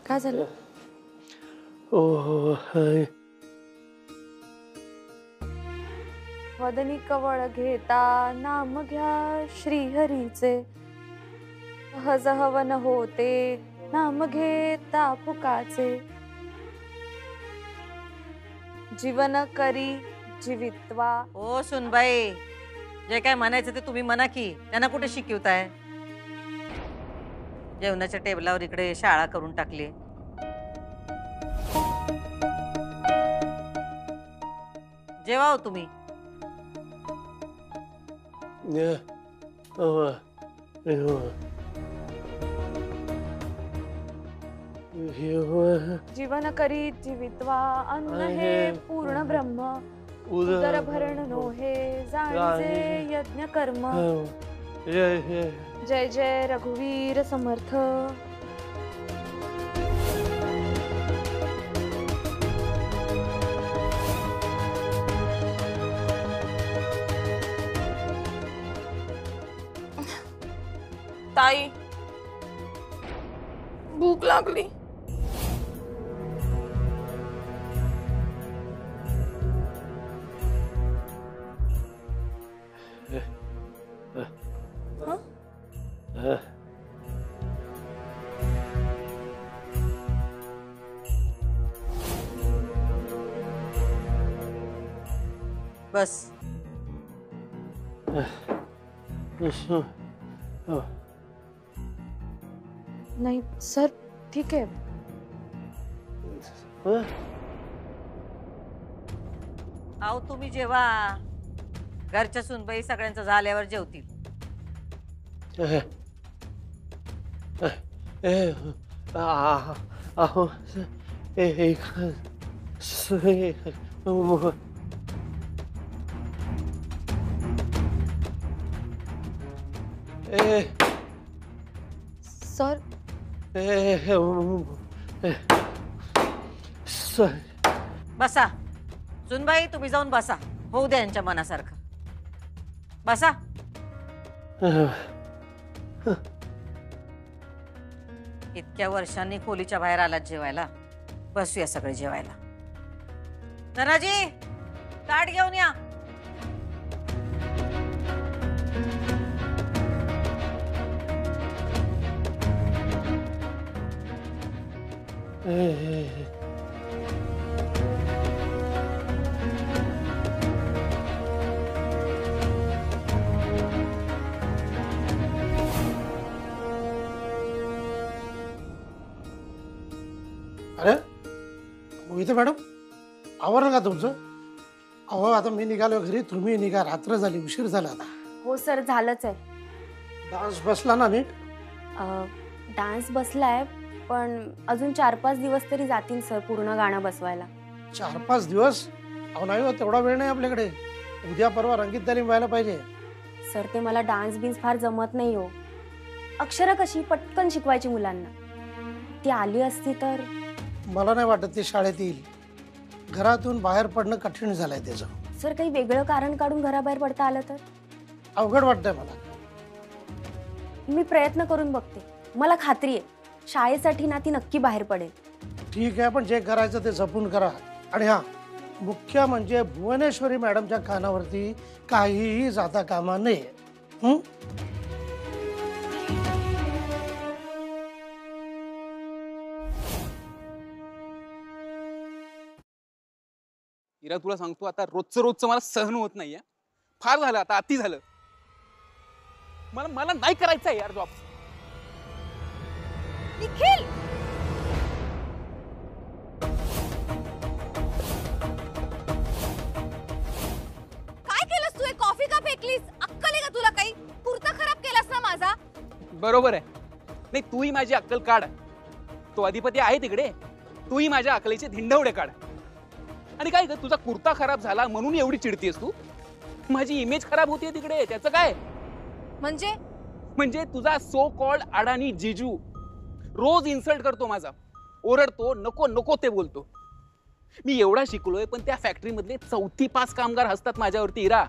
काय झालं? वदनी कवळ घेता नाम घ्या श्रीहरीचे, सहज हवन होते नाम घेता फुकाचे, जीवन करी जीवित्वा। ओ सुनबाई, जे काय म्हणायचं ते तुम्ही म्हणा की, त्यांना कुठे शिकवताय? जेवणाच्या टेबलावर इकडे शाळा करून टाकली। जेवा हो तुम्ही। जीवन करी जीवित्वा, अन्न हे पूर्ण ब्रह्म, उदर भरण नोहे जाणीजे यज्ञ कर्म। जय जय रघुवीर समर्थ। ताई, भूक लागली। बस। नहीं सर, ठीक है। आओ तुम्ही जेवा, घरच्या सुनबाई सगळ्यांचं झाल्यावर जेवतील। सर बसा सुनबाई, तुम्ही जाऊन बसा, होऊ द्या यांच्या मनासारखं। बसा। इतक्या वर्षांनी खोलीच्या बाहेर आलात जेवायला, बसूया सगळे जेवायला। धनाजी, ताट घेऊन या। अरे मोहिते मॅडम, आवरलं का तुमचं? अहो आता मी निघालो घरी, तुम्ही निघा, रात्र झाली, उशीर झाला आता। हो सर, झालंच आहे। डान्स बसला ना नीट? डान्स बसलाय, पण अजून 4-5 दिवस तरी जातील सर पूर्ण गाणं बसवायला। 4-5 दिवस? अहो नाही हो, तेवढा वेळ नाही आपल्याकडे। उद्या परवा रंगीत तालीम व्हायला पाहिजे। सर ते मला डान्स बिन्स फार जमत नाही हो। अक्षरं कशी पटकन शिकवायची मुलांना, ती आली असती तर। मला नाही वाटत ते शाळेत येईल, घरातून बाहेर पडणं कठीण झालंय त्याचं। सर काही वेगळं कारण काढून घराबाहेर पडता आलं तर? अवघड वाटतंय मला। मी प्रयत्न करून बघते, मला खात्री आहे शाळेसाठी ना ती नक्की बाहेर पडेल। ठीक आहे, पण जे करायचं ते जपून करा। आणि हा, मुख्य म्हणजे भुवनेश्वरी मॅडमच्या कानावरती काहीही जाता कामा नये। इरा, तुला सांगतो आता रोजचं मला सहन होत नाहीये, फार झालं आता, अति झालं। मला नाही करायचं आहे यार जॉब। निखिल, काय केलंस तू? कॉफी का फेकलीस? अक्कल आहे का तुला काही? कुर्ता खराब केलास ना माझा। बरोबर आहे, नाही तूही माझी अक्कल काढ। तो अधिपती आहे तिकडे, तूही माझ्या अकलेचे धिंडवडे काढ। आणि काय ग, तुझा कुर्ता खराब झाला म्हणून एवढी चिडतीयस तू? माझी इमेज खराब होतीये तिकडे, त्याचं काय? म्हणजे तुझा सो कॉल्ड अडाणी जीजू रोज इन्सल्ट करतो माझा, ओरडतो, नको नको ते बोलतो। मी एवढा शिकलोय, पण त्या फॅक्टरी मधले 4-5 कामगार हसतात माझ्यावरती। इरा,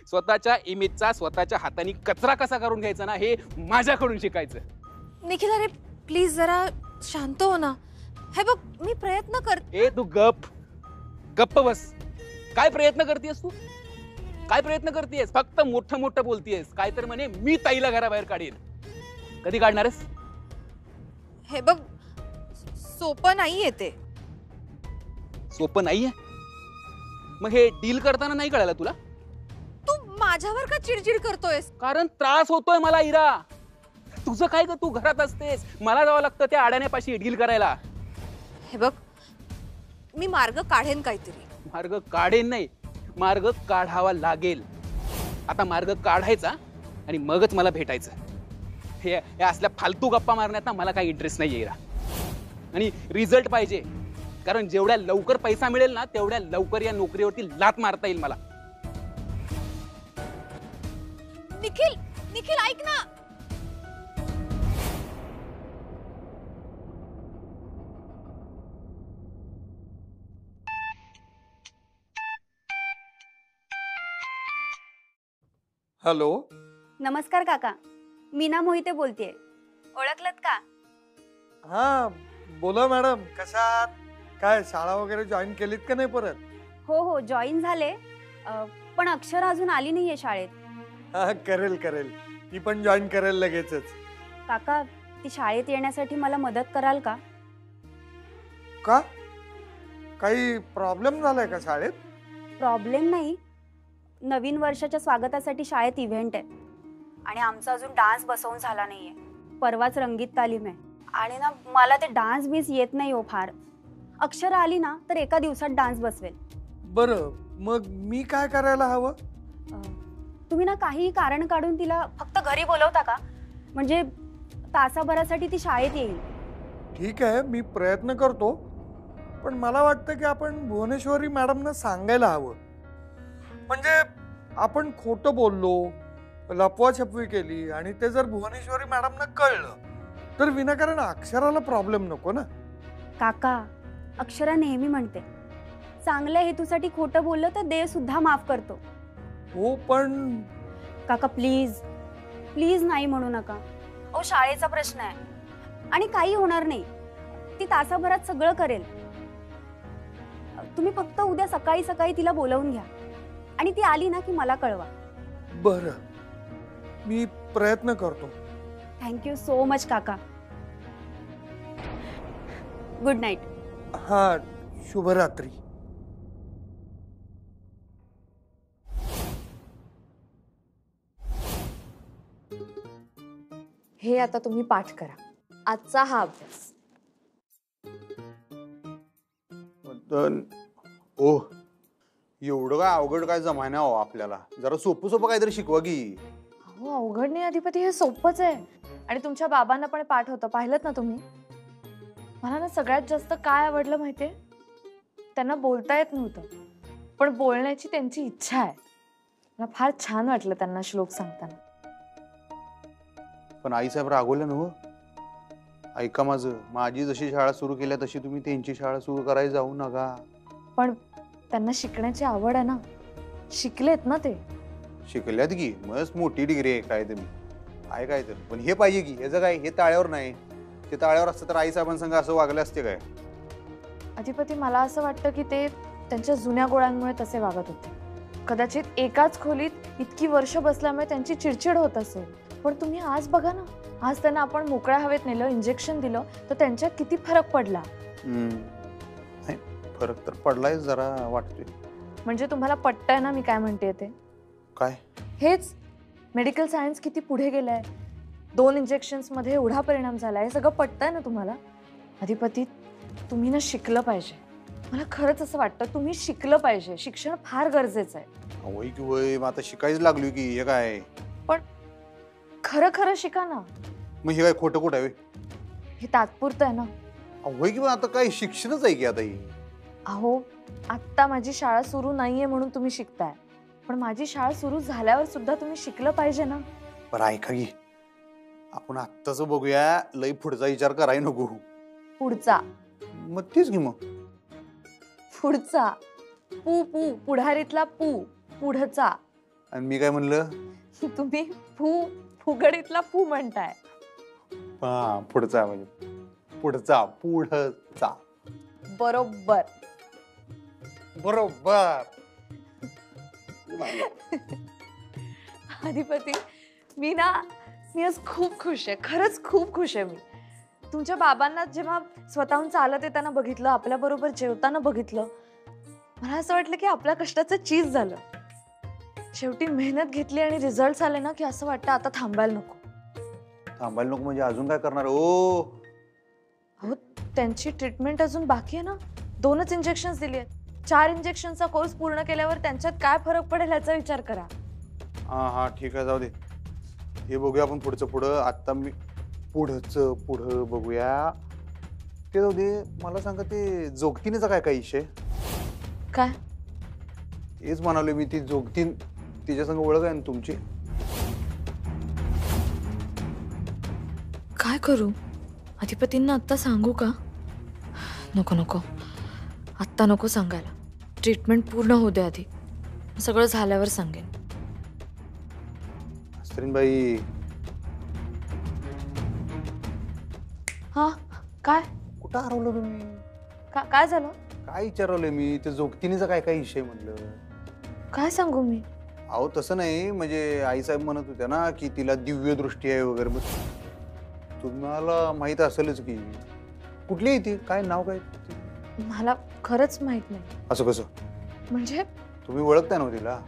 स्वतःच्या इमेजचा स्वतःच्या हाताने कचरा कसा करून घ्यायचा ना, हे माझ्याकडून शिकायचं। निखिल, अरे प्लीज जरा शांत हो ना. हे बघ मी प्रयत्न ए तू गप्प बस. काय प्रयत्न करतेस तू? काय प्रयत्न करतेस? फक्त मोठं मोठं बोलतेस. काय तर म्हणे मी ताईला घराबाहेर काढेन. कधी काढणारस? हे बघ सोपं नाहीये ते. सोपं नाहीये? मग हे डील करताना नाही कळालं तुला? तू माझ्यावर का चिडचिड करतोयस? कारण त्रास होतोय मला इरा. तुझं काय ग, तू घरात असतेस, मला जावं लागतं त्या अडाण्यापाशी डील करायला. हे बघ मी मार्ग काढेन काहीतरी. मार्ग काढेन नाही, मार्ग काढावा लागेल. आता मार्ग काढायचा आणि मगच मला भेटायचं. हे असल्या फालतू गप्पा मारण्यात ना मला काही इंटरेस्ट नाही इरा. आणि रिझल्ट पाहिजे, कारण जेवढ्या लवकर पैसा मिळेल ना तेवढ्या लवकर या नोकरीवरती लात मारता येईल मला. निखिल निखिल ऐक ना. हॅलो. नमस्कार काका, मीना मोहिते बोलतेय. ओळखलत का? हा बोला मॅडम, कशा आहात? काय शाळा वगैरे जॉईन केलीत का नाही परत? हो जॉईन झाले, पण अक्षर अजून आली नाहीये शाळेत. हा करेल करेल, ती पण जॉईन करेल लगेचच. काका, ती शाळेत येण्यासाठी मला मदत कराल का? का? काही प्रॉब्लेम झालाय का शाळेत? प्रॉब्लेम नाही, नवीन वर्षाच्या स्वागतासाठी शाळेत इव्हेंट आहे आणि आमचा अजून डान्स बसवून झाला नाहीये. परवाच रंगीत तालीम आहे आणि ना मला ते डान्स बीस येत नाही हो फार. अक्षरा आली ना तर एका दिवसात डान्स बसवेल. बरं, मग मी काय करायला हवं? तुम्ही ना काही कारण काढून तिला फक्त घरी बोलवता का? म्हणजे तासाभरासाठी ती शाळेत येईल. ठीक आहे, मी प्रयत्न करतो, पण मला वाटतं की आपण भुवनेश्वरी मॅडमना सांगायला हवं. म्हणजे आपण खोटं बोललो, लपवाछपवी केली आणि ते जर भुवनेश्वरी मॅडमना कळलं तर विनाकारण अक्षराला प्रॉब्लेम नको ना. काका, अक्षरा नेहमी म्हणते चांगल्या हेतूसाठी खोटं बोललं तर देव सुद्धा माफ करतो. हो पण काका प्लीज प्लीज नाही म्हणू नका. अहो शाळेचा प्रश्न आहे आणि काही होणार नाही. ती तासाभरात सगळं करेल. तुम्ही फक्त उद्या सकाळी सकाळी तिला बोलवून घ्या आणि ती आली ना की मला कळवा. बरं, मी प्रयत्न करतो. थँक्यू सो मच काका. Good night. हा, शुभरात्री. हे आता तुम्ही पाठ करा, आजचा हा अभ्यास. ओ एवढं काय अवघड काय जमाना हो आपल्याला. जरा सोपं सोपं काहीतरी शिकवा की. हो अवघड नाही अधिपती, हे सोपंच आहे. आणि तुमच्या बाबांना पण पाठ होतं, पाहिलं ना तुम्ही. मला ना सगळ्यात जास्त काय आवडलं माहितीये, त्यांना बोलता येत नव्हतं पण बोलण्याची त्यांची इच्छा आहे. मला फार छान वाटलं त्यांना श्लोक सांगताना. पण आईसाहेब रागवलं ना हो. ऐका माझी जशी शाळा सुरू केल्या तशी तुम्ही त्यांची शाळा सुरू करायला जाऊ नका. पण त्यांना शिकण्याची आवड आहे ना, शिकलेत ना ते. शिकल्यात की मस्त मोठी डिग्री आहे काय तुम्ही आहे काय तर. पण हे पाहिजे की याचं काय, हे ताळ्यावर नाही. ते ताळ्यावर असतं तर आईसाहेबांसंग असं वागले असते काय? अधिपती मला असं वाटतं की ते त्यांच्या जुन्या गोळ्यांमुळे तसे वागत होते. कदाचित एकाच खोलीत इतकी वर्ष बसल्यामुळे त्यांची चिडचिड होत असेल. पण तुम्ही आज बघा ना, आज त्यांना आपण मोकळ्या हवेत नेलं, इंजेक्शन दिलं तर त्यांच्यात किती फरक पडला. नाही फरक तर पडलाय जरा वाटतोय. म्हणजे तुम्हाला पटतंय ना मी काय म्हणते ते? काय? हेच मेडिकल सायन्स किती पुढे गेलाय. 2 इंजेक्शन्स मध्ये एवढा परिणाम झालाय. हे सगळं पटतंय ना तुम्हाला? अधिपती तुम्ही ना शिकलं पाहिजे. मला खरंच असं वाटतं तुम्ही शिकलं पाहिजे. शिक्षण फार गरजेचं आहे. वय की वय, मग आता शिकायच लागलो की. हे काय पण खरं खरं शिका ना. मग हे काय खोटं खोटं आहे? हे तात्पुरतं आहे ना. वय की आता काय शिक्षणच आहे की आता ही. अहो आत्ता माझी शाळा सुरू नाहीये म्हणून तुम्ही शिकताय, पण माझी शाळा सुरू झाल्यावर सुद्धा तुम्ही शिकलं पाहिजे ना. बरं ऐका की, आपण आत्ताच बघूया, लई पुढचा विचार कराय नको. पुढचा? मग तेच की मग पुढचा. पू पू पुढारीतला पू, पुढचा. आणि मी काय म्हणलं? तुम्ही फू फुगडीतला फू म्हणताय. हा पुढचा म्हणजे पुढचा पुढचा. बरोबर. बरोबर. अधिपती मी आज खूप खुश आहे, खरंच खूप खुश आहे मी. तुमच्या बाबांना जेव्हा स्वतःहून चालत येताना बघितलं, आपल्या बरोबर जेवताना बघितलं, मला असं वाटलं की आपल्या कष्टाचं चीज झालं. शेवटी मेहनत घेतली आणि रिझल्ट आले ना की असं वाटतं आता थांबायला नको. थांबायला नको म्हणजे अजून काय करणार? ओ हो, त्यांची ट्रीटमेंट अजून बाकी आहे ना. 2च इंजेक्शन दिली आहेत. 4 इंजेक्शनचा कोर्स पूर्ण केल्यावर त्यांच्यात काय फरक पडेल याचा विचार करा. हा ठीक आहे, जाऊ दे. हे बघूया आपण पुढचं पुढं. आता मी पुढं बघूया. ते जाऊ दे. मला सांगा ते जोगतीनेचा काय विषय? काय? तेच म्हणाले मी, ती जोगतीन तिच्या संग ओळख आहे ना तुमची? काय करू? अधिपतींना आत्ता सांगू का? नको आत्ता नको सांगायला. ट्रीटमेंट पूर्ण होऊ दे आधी, सगळं झाल्यावर सांगेन. बाई हा काय? कुठं हरवलं तुम्ही? काय झालं? काय विचारवलंय मी? ते जोगतीनेचा काय विषय म्हटलं? काय सांगू मी? अहो तसं नाही, म्हणजे आईसाहेब म्हणत होत्या ना की तिला दिव्य दृष्टी आहे वगैरे. मग तुम्हाला माहित असेलच की. कुठली आहे ती? काय नाव काय? मला खरंच माहित नाही. असं कसं? म्हणजे तुम्ही ओळखताय ना तिला?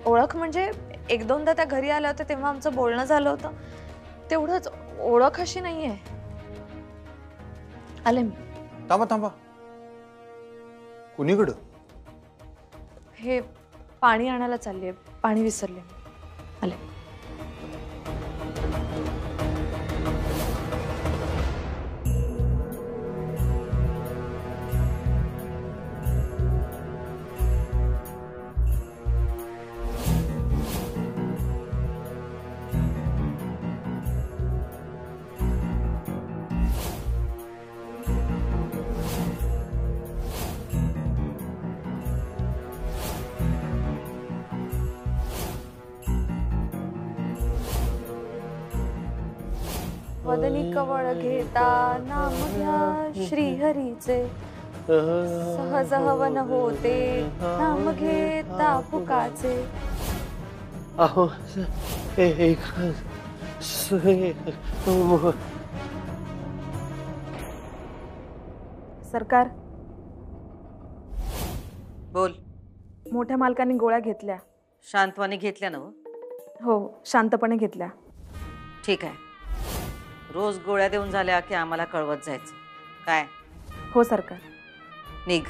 ओळख म्हणजे 1-2दा त्या घरी आल्या होत्या तेव्हा आमचं बोलणं झालं होतं, तेवढंच. ओळख अशी नाहीये. आले मी. थांबा. कुणीकडं? हे पाणी आणायला चालले, पाणी विसरले. आले. वदनी कवळ घेता नाम घ्या श्रीहरीचे, सहज हवन होते नाम घेता फुकाचे. अहो सरकार, बोल. मोठ्या मालकांनी गोळ्या घेतल्या. शांतवाने घेतल्या ना? हो, शांतपणे घेतल्या. ठीक आहे. रोज गोळ्या देऊन झाल्या की आम्हाला कळवत जायचं. काय? हो सरकार. निघ.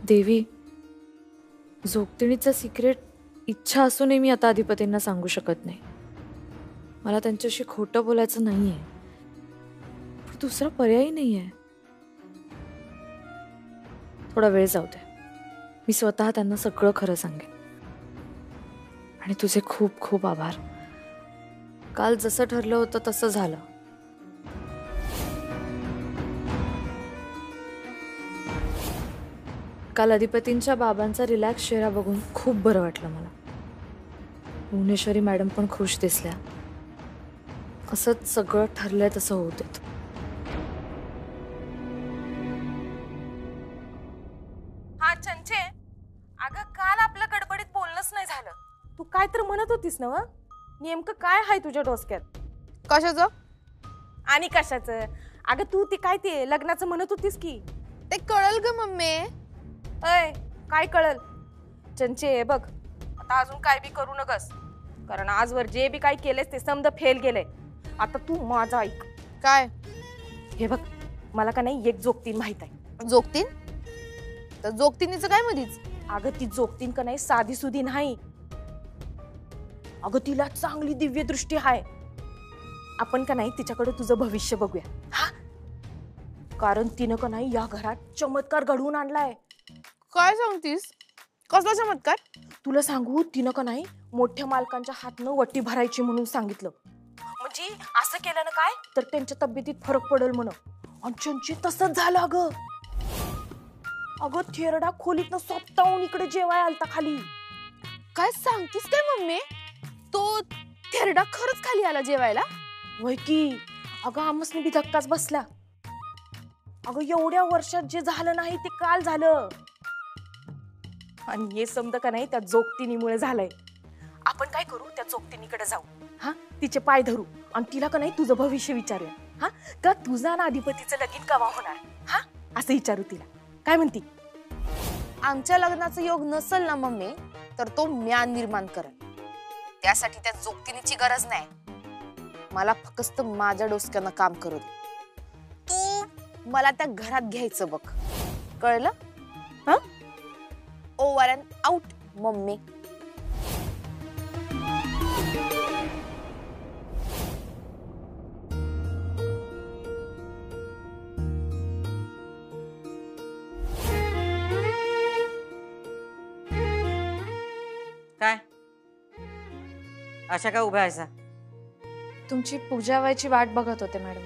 देवी, जोगतिणीचं सिक्रेट इच्छा असूनही मी आता अधिपतींना सांगू शकत नाही. मला त्यांच्याशी खोटं बोलायचं नाहीये, पण दुसरा पर्यायही नाहीये. थोडा वेळ जाऊ दे, मी स्वतः त्यांना सगळं खरं सांगेन. आणि तुझे खूप खूप आभार. काल जसं ठरलं होतं तसं झालं. काल अधिपतींच्या बाबांचा रिलॅक्स चेहरा बघून खूप बरं वाटलं मला. भुवनेश्वरी मॅडम पण खुश दिसल्या. असंच सगळं ठरलंय तसं होऊ देत. हा चंचे, अगं काल आपलं गडबडीत बोलणंच नाही झालं. तू काय तर म्हणत होतीस ना? नेमकं काय आहे तुझ्या डोसक्यात? कशाचं? आणि कशाचं? अगं तू ती काय ते लग्नाचं म्हणत होतीस की. ते कळल ग मम्मी. अय, काय कळल? चंचे बघ, आता अजून काय बी करू नकस, कारण आजवर जे बी काय केलेस ते समजा फेल गेलंय. आता तू माझा ऐक. काय? हे बघ, मला का नाही एक जोगतीन माहित आहे. जोगतीन? तर जोगतीनीचं काय मधीच? अगं ती जोगतीन का नाही साधी सुधी नाही. अगं तिला चांगली दिव्य दृष्टी आहे. आपण का नाही तिच्याकडे तुझं भविष्य बघूया. हा, कारण तिनं का नाही या घरात चमत्कार घडवून आणलाय. काय सांगतीस? कसला चमत्कार? तुला सांगू, तिनं का नाही मोठ्या मालकांच्या हातनं वट्टी भरायची म्हणून सांगितलं. म्हणजे असं केलं ना काय तर त्यांच्या तब्येतीत फरक पडेल म्हणून. आणि तसंच झालं. अगं अगं थेरडा खोलीतनं स्वतःहून इकडे जेवाय आलता खाली. काय सांगतीस काय मम्मी? तो थेरडा खरंच खाली आला जेवायला? वय की. अगं आमसने बी धक्काच बसला. अगं एवढ्या वर्षात जे झालं नाही ते काल झालं. आणि हे समज का नाही त्या जोगतिनीमुळे झालंय. आपण काय करू, त्या जोगतिनीकडे जाऊ, हा, तिचे पाय धरू आणि तिला का नाही तुझं भविष्य विचारूया. हा, का तुझा ना अधिपतीचं लगीन कवा होणार, हा, असं विचारू तिला. काय म्हणती? आमच्या लग्नाचा योग नसल ना मम्मी, तर तो म्या निर्माण करेल. त्यासाठी त्या जोगतिनीची गरज नाही. मला फक्त माझ्या डोसक्यानं काम करू दे. तू मला त्या घरात घ्यायचं बघ, कळलं? हा, ओव्हर अँड आउट मम्मी. काय अशा काय उभ्या आहेसा? तुमची पूजा व्हायची वाट बघत होते मॅडम.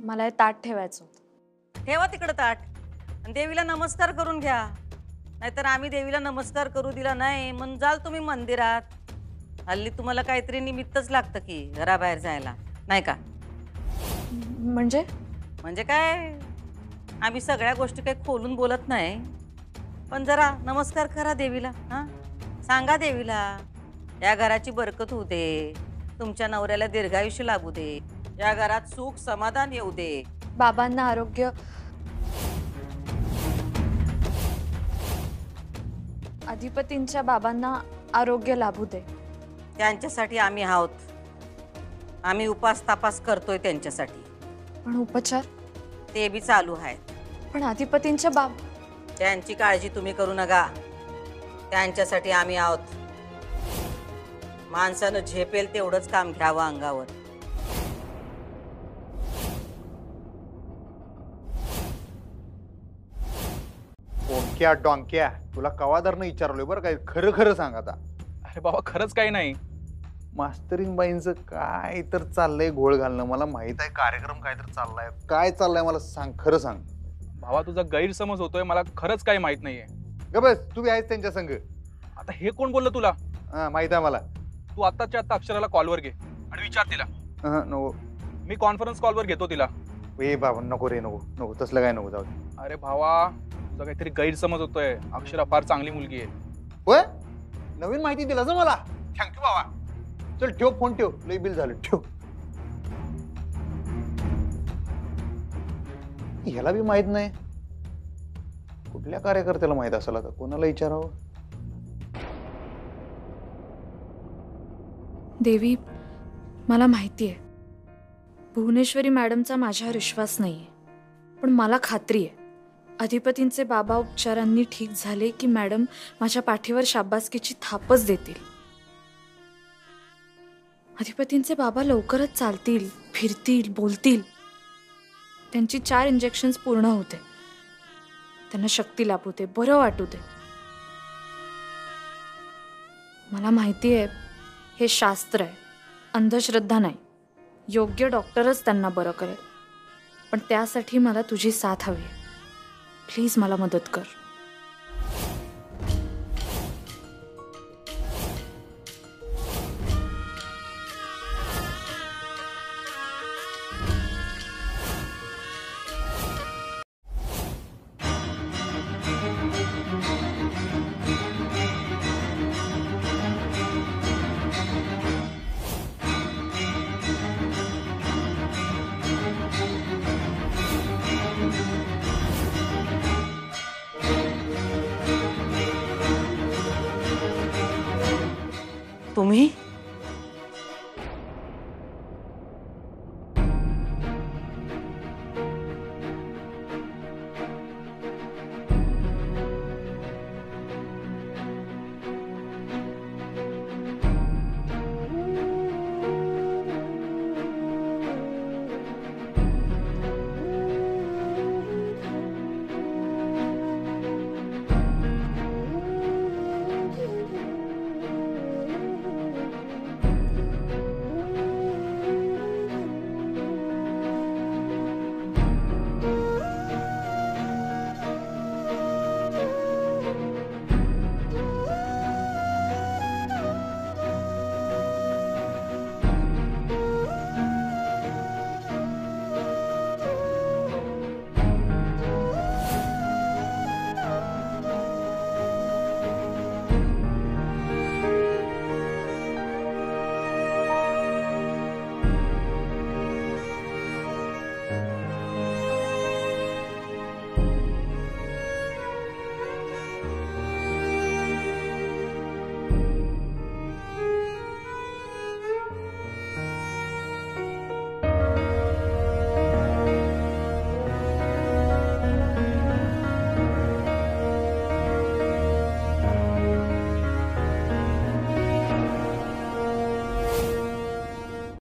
मला हे ताट ठेवायचं होतं. ठेवा तिकडं ताट आणि देवीला नमस्कार करून घ्या. नाहीतर आम्ही देवीला नमस्कार करू दिला नाही म्हणून जाल तुम्ही मंदिरात. हल्ली तुम्हाला काहीतरी निमित्तच लागतं की घराबाहेर जायला, नाही का? म्हणजे काय, आम्ही सगळ्या गोष्टी काही खोलून बोलत नाही, पण जरा नमस्कार करा देवीला. हा, सांगा देवीला या घराची बरकत होऊ दे, तुमच्या नवऱ्याला दीर्घायुष्य लाभू दे, या घरात सुख समाधान येऊ दे, बाबांना आरोग्य, अधिपतींच्या बाबांना आरोग्य लाभू दे. त्यांच्यासाठी आम्ही आहोत. आम्ही उपास तापास करतोय त्यांच्यासाठी. पण उपचार ते बी चालू आहेत. पण अधिपतींच्या त्यांची काळजी तुम्ही करू नका. त्यांच्यासाठी आम्ही आहोत. माणसानं झेपेल तेवढंच काम घ्यावं अंगावर. ओंक्या डोंक्या, तुला कवादारनं विचारलोय बरं काय, खरं खरं सांग आता. अरे बाबा खरंच काही नाही. मास्तरिंग बाईंचं काय तर चाललंय घोळ घालणं. मला माहित आहे कार्यक्रम काय तर चाललाय. काय चाललंय मला सांग, खरं सांग. भावा तुझा गैरसमज होतोय, मला खरंच काही माहित नाहीये. ग बस, तू बी आहेस त्यांच्या संग. आता हे कोण बोललं तुला? हा माहित आहे मला. तू आत्ताच्या आत्ता अक्षराला कॉलवर घे आणि विचार तिला. नको, मी कॉन्फरन्स कॉलवर घेतो तिला. ए बाबा नको रे, नको नको, तसलं काय नको, जाऊ. अरे भावा तुझा काहीतरी गैरसमज होतोय. अक्षरा फार चांगली मुलगी आहे. होय, नवीन माहिती दिला मला. थँक्यू बाबा. चल ठेव फोन, ठेव, लई बिल झालं, ठेव. ह्याला बी माहित नाही. कुठल्या कार्यकर्त्याला माहित असेल आता, कोणाला विचारावं? देवी, मला माहिती आहे भुवनेश्वरी मॅडमचा माझ्यावर विश्वास नाहीये, पण मला खात्री आहे अधिपतींचे बाबा उपचारांनी ठीक झाले की मॅडम माझ्या पाठीवर शाबासकीची थापच देतील. अधिपतींचे बाबा लवकरच चालतील, फिरतील, बोलतील. त्यांची 4 इंजेक्शन्स पूर्ण होते. त्यांना शक्ती लाभू दे, बरं वाटू दे. मला माहिती आहे हे शास्त्र आहे, अंधश्रद्धा नाही. योग्य डॉक्टरच त्यांना बरं करेल. पण त्यासाठी मला तुझी साथ हवी आहे. प्लीज मला मदत कर. तुम्ही